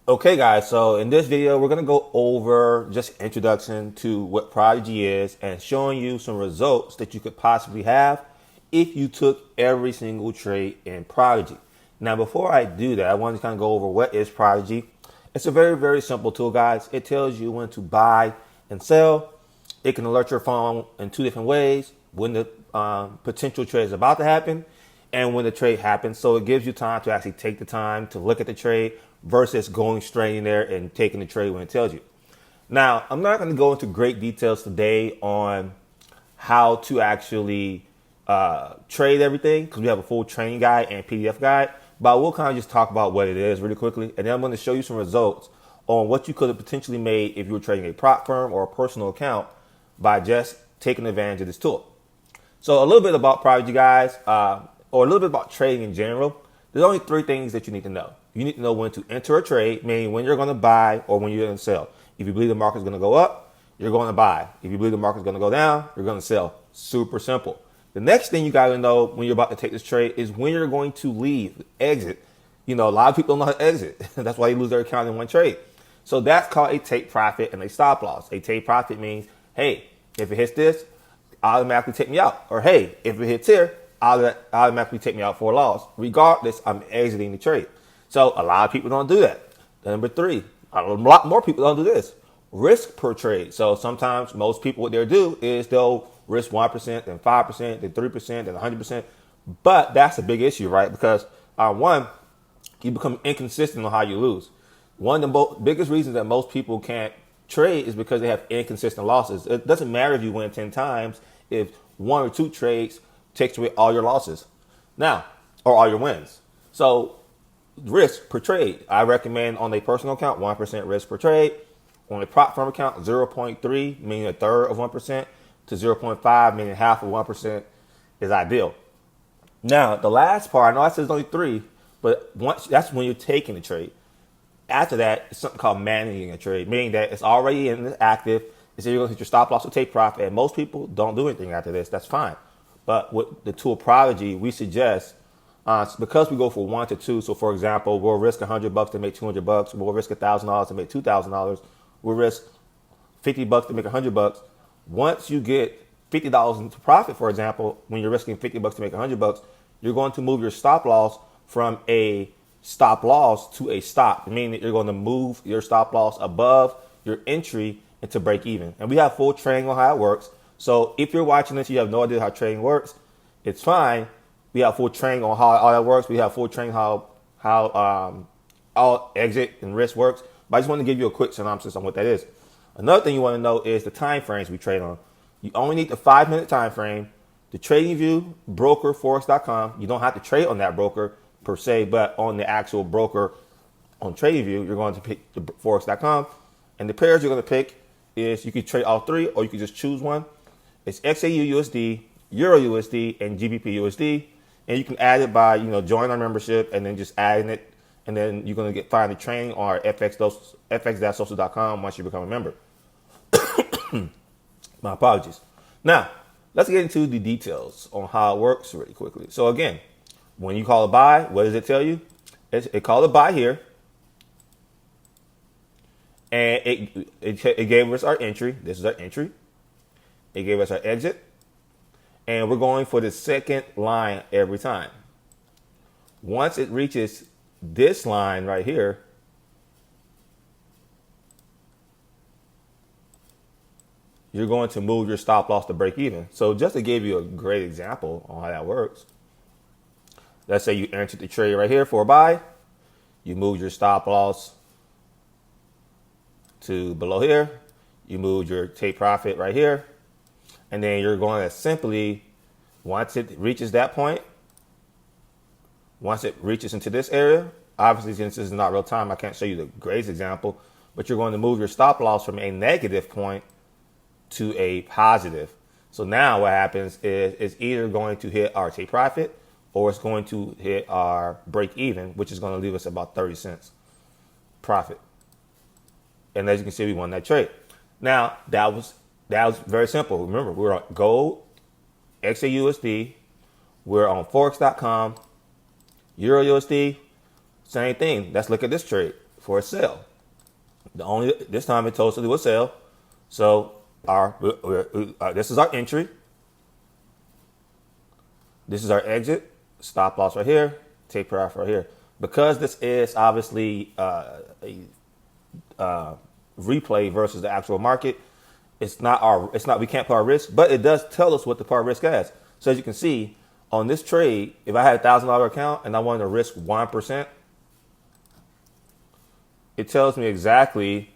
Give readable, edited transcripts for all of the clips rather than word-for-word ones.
Okay guys, so in this video, we're going to go over just introduction to what Prodigy is and showing you some results that you could possibly have if you took every single trade in Prodigy. Now, before I do that, I want to kind of go over what is Prodigy. It's a very, very simple tool, guys. It tells you when to buy and sell. It can alert your phone in two different ways: when the potential trade is about to happen and when the trade happens. So it gives you time to actually take the time to look at the trade versus going straight in there and taking the trade when it tells you. Now, I'm not going to go into great details today on how to actually trade everything because we have a full training guide and PDF guide, but we'll kind of just talk about what it is really quickly. And then I'm going to show you some results on what you could have potentially made if you were trading a prop firm or a personal account by just taking advantage of this tool. So a little bit about Prodigy, guys, or a little bit about trading in general. There's only three things that you need to know. You need to know when to enter a trade, meaning when you're going to buy or when you're going to sell. If you believe the market's going to go up, you're going to buy. If you believe the market's going to go down, you're going to sell. Super simple. The next thing you got to know when you're about to take this trade is when you're going to leave, exit. You know, a lot of people don't know how to exit. That's why they lose their account in one trade. So that's called a take profit and a stop loss. A take profit means, hey, if it hits this, automatically take me out. Or hey, if it hits here, automatically take me out for a loss. Regardless, I'm exiting the trade. So a lot of people don't do that. Number three, a lot more people don't do this. Risk per trade. So sometimes most people, what they'll do is they'll risk 1%, then 5%, then 3%, then 100%. But that's a big issue, right? Because one, you become inconsistent on how you lose. One of the biggest reasons that most people can't trade is because they have inconsistent losses. It doesn't matter if you win 10 times if one or two trades takes away all your losses now or all your wins. So risk per trade, I recommend on a personal account 1% risk per trade. On a prop firm account, 0.3, meaning a third of 1%, to 0.5, meaning half of 1%, is ideal. Now, the last part, I know I said it's only three, but once that's when you're taking the trade. After that, it's something called managing a trade, meaning that it's already in the active. It's either going to hit your stop loss or take profit. And most people don't do anything after this. That's fine. But with the tool Prodigy, we suggest, because we go for 1 to 2. So, for example, we'll risk $100 to make $200. We'll risk $1,000 to make $2,000. We'll risk $50 to make $100. Once you get $50 into profit, for example, when you're risking $50 to make $100, you're going to move your stop loss from a stop loss to a stop, meaning that you're going to move your stop loss above your entry into break even. And we have full training on how it works. So if you're watching this, you have no idea how trading works, it's fine. We have full training on how all that works. We have full training how all exit and risk works. But I just want to give you a quick synopsis on what that is. Another thing you want to know is the time frames we trade on. You only need the 5-minute time frame. The trading view broker Forex.com. You don't have to trade on that broker per se, but on the actual broker on TradingView, you're going to pick the Forex.com. And the pairs you're going to pick is you can trade all three or you can just choose one. It's XAU USD, Euro USD, and GBP USD. And you can add it by, join our membership and then just adding it. And then you're going to find the training on our fx-social.com once you become a member. My apologies. Now, let's get into the details on how it works really quickly. So again, when you call a buy, what does it tell you? It called a buy here. And it gave us our entry. This is our entry. It gave us our exit. And we're going for the second line every time. Once it reaches this line right here, you're going to move your stop loss to break even. So just to give you a great example on how that works, let's say you entered the trade right here for a buy. You move your stop loss to below here. You move your take profit right here. And then you're going to simply, once it reaches that point, once it reaches into this area, obviously since this is not real time, I can't show you the greatest example, but you're going to move your stop loss from a negative point to a positive. So now what happens is it's either going to hit our take profit or it's going to hit our break even, which is going to leave us about 30 cents profit. And as you can see, we won that trade. Now, that was very simple. Remember, we're on gold, XAUSD, we're on Forex.com, Euro USD, same thing. Let's look at this trade. for a sell. This time it told us to do a sell. So this is our entry. This is our exit. Stop loss right here. Take profit right here. Because this is obviously a replay versus the actual market, we can't put our risk, but it does tell us what the par risk has. So as you can see on this trade, if I had $1,000 account and I wanted to risk 1%, it tells me exactly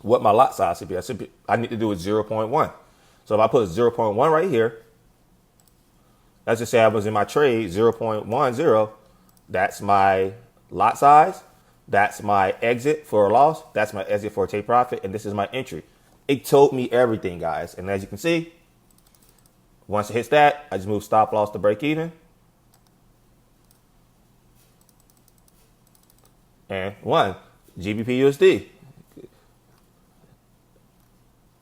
what my lot size should be. I need to do it 0.1. So if I put 0.1 right here, let's just say I was in my trade 0.10. That's my lot size. That's my exit for a loss. That's my exit for a take profit. And this is my entry. It told me everything, guys. And as you can see, once it hits that, I just move stop loss to break even. And one, GBP USD.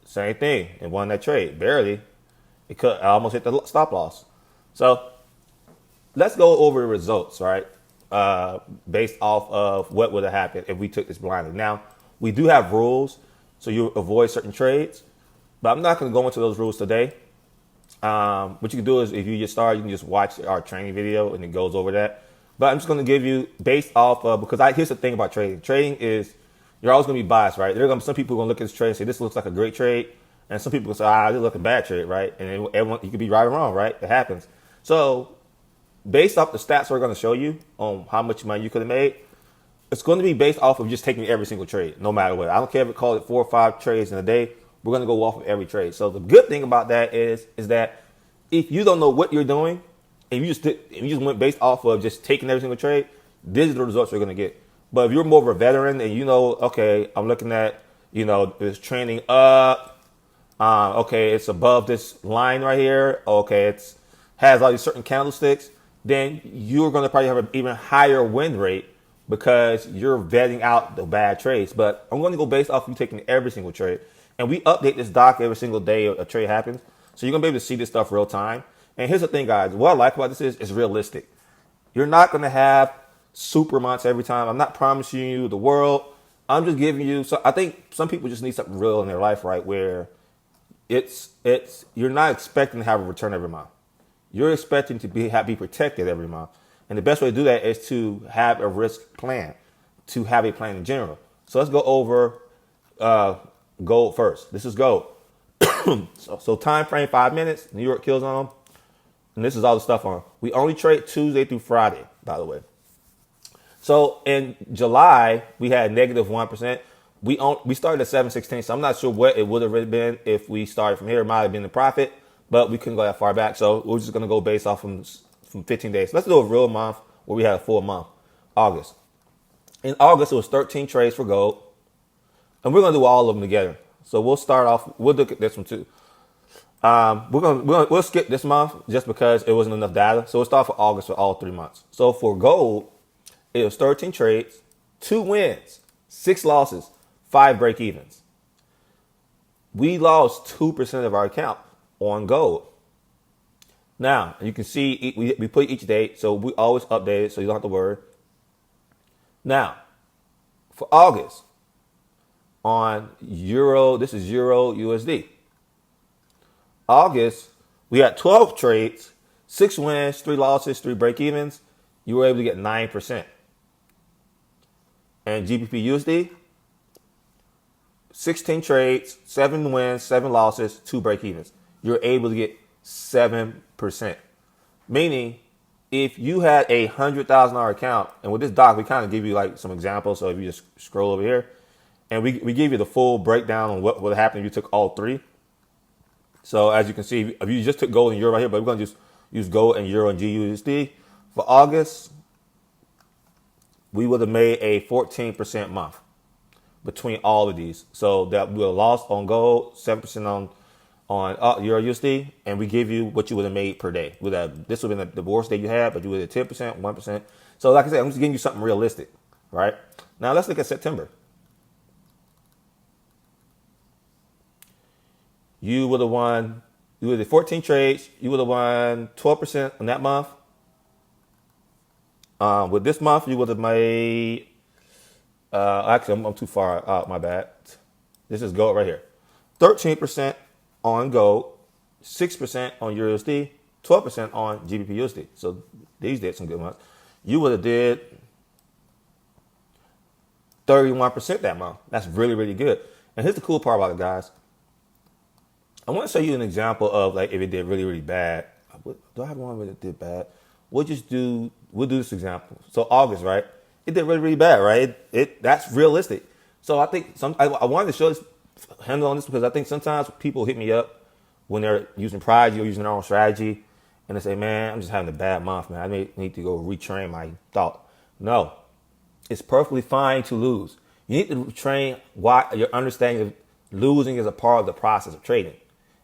Same thing. It won that trade. Barely. I almost hit the stop loss. So let's go over the results, right? Based off of what would have happened if we took this blindly. Now, we do have rules, so you avoid certain trades, but I'm not going to go into those rules today. What you can do is if you just start, you can just watch our training video and it goes over that. But I'm just going to give you based off of, because here's the thing about trading. Trading is, you're always going to be biased, right? Some people are going to look at this trade and say, this looks like a great trade. And some people will say, this looks like a bad trade, right? And everyone, you could be right or wrong, right? It happens. So based off the stats we're going to show you on how much money you could have made, it's going to be based off of just taking every single trade, no matter what. I don't care if it calls it 4 or 5 trades in a day. We're going to go off of every trade. So the good thing about that is that if you don't know what you're doing, and you just went based off of just taking every single trade, these are the results you're going to get. But if you're more of a veteran and you know, okay, I'm looking at, it's trending up. Okay, it's above this line right here. Okay, has all these certain candlesticks. Then you're going to probably have an even higher win rate because you're vetting out the bad trades. But I'm going to go based off of you taking every single trade. And we update this doc every single day a trade happens. So you're going to be able to see this stuff real time. And here's the thing, guys. What I like about this is it's realistic. You're not going to have super months every time. I'm not promising you the world. I'm just giving you. So I think some people just need something real in their life, right? Where you're not expecting to have a return every month. You're expecting to be protected every month. And the best way to do that is to have a risk plan, to have a plan in general. So let's go over gold first. This is gold. so time frame 5 minutes, New York kill zone. And this is all the stuff on. We only trade Tuesday through Friday, by the way. So in July, we had negative 1%. We started at 716, so I'm not sure what it would have really been if we started from here. It might have been the profit, but we couldn't go that far back. So we're just going to go based off from 15 days. Let's do a real month where we had a full month, August. In August, it was 13 trades for gold, and we're going to do all of them together. So we'll start off. We'll look at this one too. We'll skip this month just because it wasn't enough data. So we'll start for August for all 3 months. So for gold, it was 13 trades, 2 wins, 6 losses, 5 break evens. We lost 2% of our account on gold. Now you can see we put each date, so we always update it, so you don't have to worry. Now for August on Euro, this is Euro USD. August, we had 12 trades, 6 wins, 3 losses, 3 break evens. You were able to get 9%. And GBP USD, 16 trades, 7 wins, 7 losses, 2 break evens. You're able to get 7%. Meaning, if you had a $100,000 account, and with this doc, we kind of give you like some examples. So if you just scroll over here, and we give you the full breakdown on what would happen if you took all 3. So as you can see, if you just took gold and euro right here, but we're going to just use gold and euro and GUSD. For August, we would have made a 14% month between all of these. So that we would have lost on gold, 7% on Euro USD, and we give you what you would have made per day. This would have been the worst day you had, but you would have 10%, 1%. So like I said, I'm just giving you something realistic, right? Now let's look at September. You would have 14 trades. You would have won 12% on that month. With this month, you would have made Actually, I'm too far out. My bad. This is gold right here. 13% on gold, 6% on USD, 12% on GBP USD. So these did some good months. You would have did 31% that month. That's really, really good. And here's the cool part about it, guys. I want to show you an example of like if it did really, really bad. Do I have one where it did bad? We'll do this example. So August, right? It did really, really bad, right? That's realistic. So I think I wanted to show this handle on this because I think sometimes people hit me up when they're using Prodigy or using their own strategy, and they say, "Man, I'm just having a bad month, man. I need to go retrain my thought." No, it's perfectly fine to lose. You need to train why your understanding of losing is a part of the process of trading.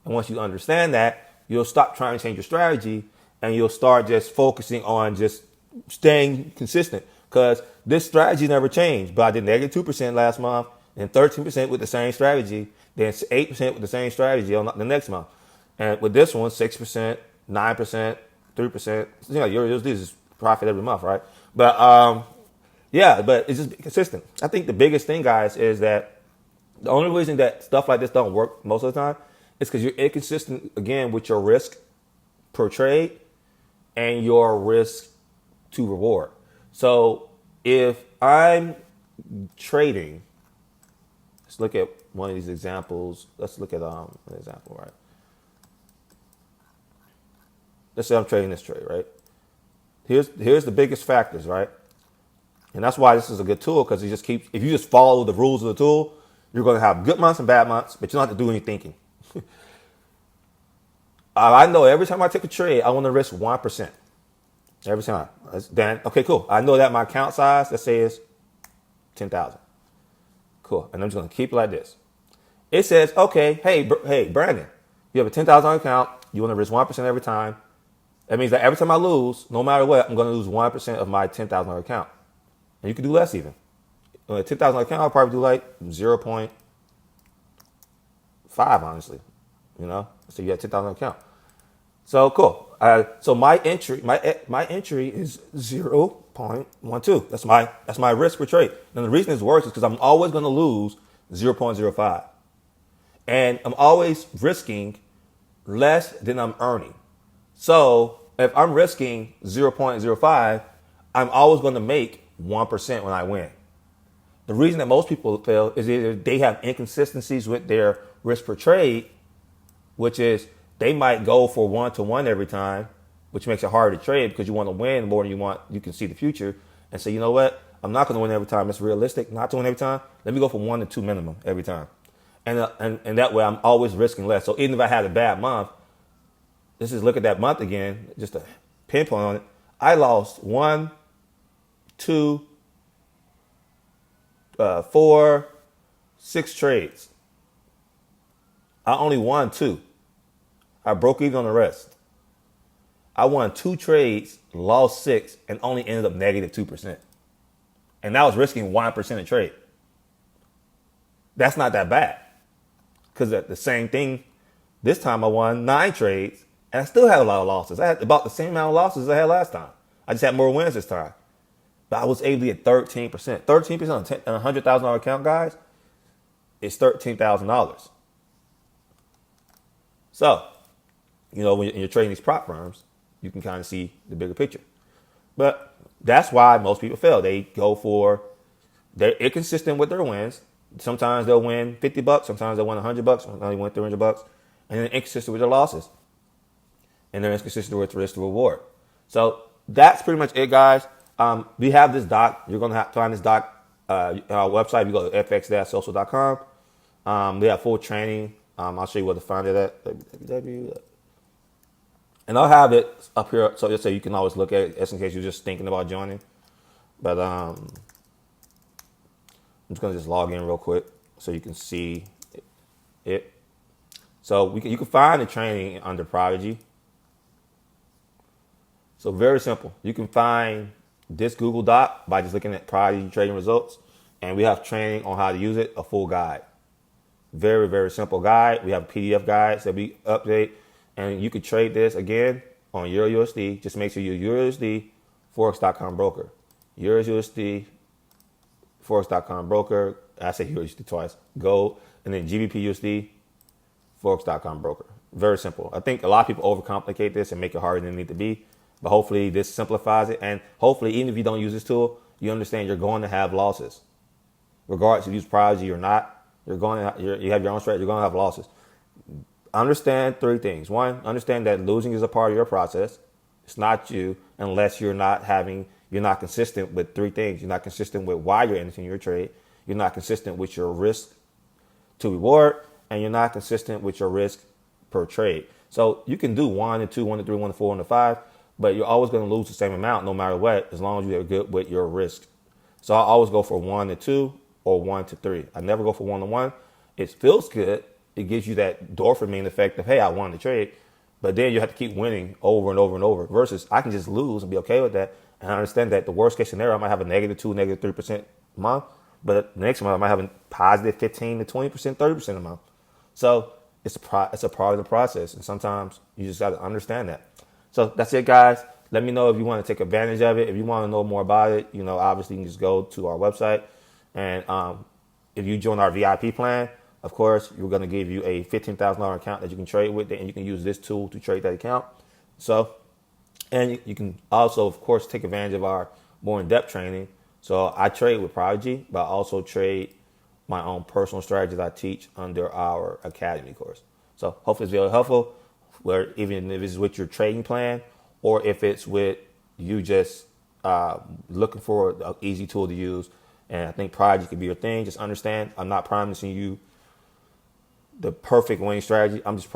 And once you understand that, you'll stop trying to change your strategy and you'll start just focusing on just staying consistent. Because this strategy never changed. But I did negative 2% last month, and 13% with the same strategy, then 8% with the same strategy on the next month. And with this one, 6%, 9%, 3%. You know, yours is profit every month, right? But yeah, but it's just consistent. I think the biggest thing, guys, is that the only reason that stuff like this don't work most of the time is because you're inconsistent, again, with your risk per trade and your risk to reward. So if I'm trading, let's look at one of these examples. Let's look at an example, right? Let's say I'm trading this trade, right? Here's the biggest factors, right? And that's why this is a good tool, because if you just follow the rules of the tool, you're going to have good months and bad months, but you don't have to do any thinking. I know every time I take a trade, I want to risk 1%. Every time. Then, okay, cool. I know that my account size, let's say, is 10,000. Cool. And I'm just going to keep it like this. It says, okay, hey, Brandon, you have a 10,000 account. You want to risk 1% every time. That means that every time I lose, no matter what, I'm going to lose 1% of my 10,000 account. And you can do less even. On a 10,000 account, I'll probably do like 0.5, honestly. You know, so you have 10,000 account. So cool. So my entry is 0.12. That's my risk per trade. And the reason this works is because I'm always going to lose 0.05, and I'm always risking less than I'm earning. So if I'm risking 0.05, I'm always going to make 1% when I win. The reason that most people fail is either they have inconsistencies with their risk per trade, which is they might go for 1-to-1 every time, which makes it harder to trade because you want to win more than you can see the future, and say, you know what, I'm not going to win every time. It's realistic not to win every time. Let me go for 1 to 2 minimum every time. And that way I'm always risking less. So even if I had a bad month, let's just look at that month again, just to pinpoint on it. I lost 1, 2, 4, 6 trades. I only won 2. I broke even on the rest. I won 2 trades, lost 6, and only ended up negative 2%. And that was risking 1% a trade. That's not that bad. Because at the same thing, this time I won 9 trades, and I still had a lot of losses. I had about the same amount of losses as I had last time. I just had more wins this time. But I was able to get 13%. 13% on a $100,000 account, guys, is $13,000. So, you know, when you're trading these prop firms, you can kind of see the bigger picture. But that's why most people fail. They're inconsistent with their wins. Sometimes they'll win $50, sometimes they'll win $100, sometimes they win $300, and then inconsistent with their losses. And they're inconsistent with risk to reward. So that's pretty much it, guys. We have this doc. You're going to have to find this doc on our website. You go to fx-social.com. We have full training. I'll show you where to find it at. And I'll have it up here so you can always look at it just in case you're just thinking about joining. But I'm just going to log in real quick so you can see it. So you can find the training under Prodigy. So very simple. You can find this Google Doc by just looking at Prodigy trading results. And we have training on how to use it, a full guide. Very, very simple guide. We have PDF guides that we update. And you can trade this, again, on EuroUSD. Just make sure you're EuroUSD Forex.com broker. EuroUSD Forex.com broker. I say USD twice. Gold. And then GBP USD, Forex.com broker. Very simple. I think a lot of people overcomplicate this and make it harder than it need to be. But hopefully this simplifies it. And hopefully even if you don't use this tool, you understand you're going to have losses. Regardless if you use Prodigy or not, you have your own strategy, you're going to have losses. Understand three things. One, understand that losing is a part of your process. It's not you unless you're not consistent with three things. You're not consistent with why you're entering your trade. You're not consistent with your risk to reward, and you're not consistent with your risk per trade. So you can do 1 to 2, 1 to 3, 1 to 4, 1 to 5, but you're always going to lose the same amount no matter what, as long as you're good with your risk. So I always go for 1 to 2 or 1 to 3. I never go for 1 to 1. It feels good. It gives you that dopamine effect of, hey, I won the trade. But then you have to keep winning over and over and over versus I can just lose and be okay with that. And I understand that the worst case scenario, I might have a -2, -3% month, but the next month I might have a positive 15 to 20%, 30% a month. So it's a part of the process. And sometimes you just got to understand that. So that's it, guys. Let me know if you want to take advantage of it. If you want to know more about it, obviously you can just go to our website. And if you join our VIP plan, of course, we're going to give you a $15,000 account that you can trade with, and you can use this tool to trade that account. So, and you can also, of course, take advantage of our more in-depth training. So I trade with Prodigy, but I also trade my own personal strategies I teach under our academy course. So hopefully it's very helpful, where even if it's with your trading plan or if it's with you just looking for an easy tool to use. And I think Prodigy could be your thing. Just understand, I'm not promising you the perfect winning strategy. I'm just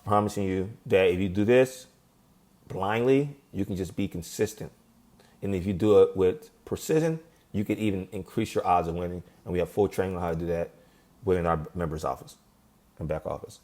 promising you that if you do this blindly, you can just be consistent. And if you do it with precision, you can even increase your odds of winning. And we have full training on how to do that within our members office and back office.